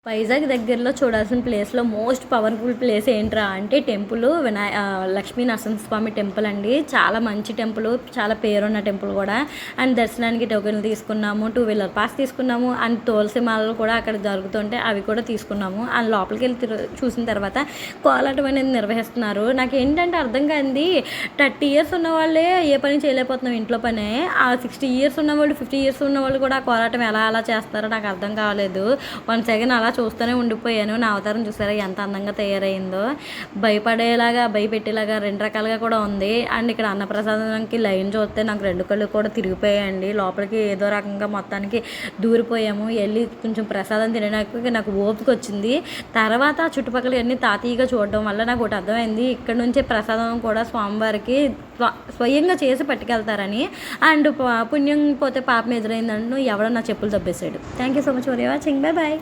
వైజాగ్ దగ్గరలో చూడాల్సిన ప్లేస్లో మోస్ట్ పవర్ఫుల్ ప్లేస్ ఏంట్రా అంటే టెంపుల్ లక్ష్మీ నరసింహస్వామి టెంపుల్ అండి. చాలా మంచి టెంపుల్, చాలా పేరున్న టెంపుల్ కూడా. అండ్ దర్శనానికి టోకెన్లు తీసుకున్నాము, 2 వీలర్ పాస్ తీసుకున్నాము. అండ్ తులసి మాలలు కూడా అక్కడ జరుగుతుంటే అవి కూడా తీసుకున్నాము. అండ్ లోపలికి వెళ్ళి చూసిన తర్వాత కోలాటం అనేది నిర్వహిస్తున్నారు. నాకు ఏంటంటే అర్థం కాంది, 30 ఇయర్స్ ఉన్న వాళ్ళే ఏ పని చేయలేకపోతున్నాం ఇంట్లో పనే, ఆ 60 ఇయర్స్ ఉన్నవాళ్ళు 50 ఇయర్స్ ఉన్నవాళ్ళు కూడా ఆ కోలాటం ఎలా చేస్తారో నాకు అర్థం కావలేదు. 1 సెకండ్ అలా చూస్తూనే ఉండిపోయాను. నా అవతారం చూసారా ఎంత అందంగా తయారైందో. భయపెట్టేలాగా 2 రకాలుగా కూడా ఉంది. అండ్ ఇక్కడ అన్నప్రసాదానికి లైన్ చూస్తే నాకు 2 కళ్ళు కూడా తిరిగిపోయాయండి. లోపలికి ఏదో రకంగా మొత్తానికి దూరిపోయాము. వెళ్ళి కొంచెం ప్రసాదం తినడానికి నాకు ఓపిక వచ్చింది. తర్వాత చుట్టుపక్కల అన్ని తాతీయగా చూడడం వల్ల నాకు ఒకటి అర్థమైంది, ఇక్కడ నుంచే ప్రసాదం కూడా స్వామివారికి స్వయంగా చేసి పట్టుకెళ్తారని. అండ్ పుణ్యం పోతే పాపం ఎదురైందంటూ ఎవడో నా చెప్పులు దబ్బేశాడు. Thank you so much for watching. Bye bye.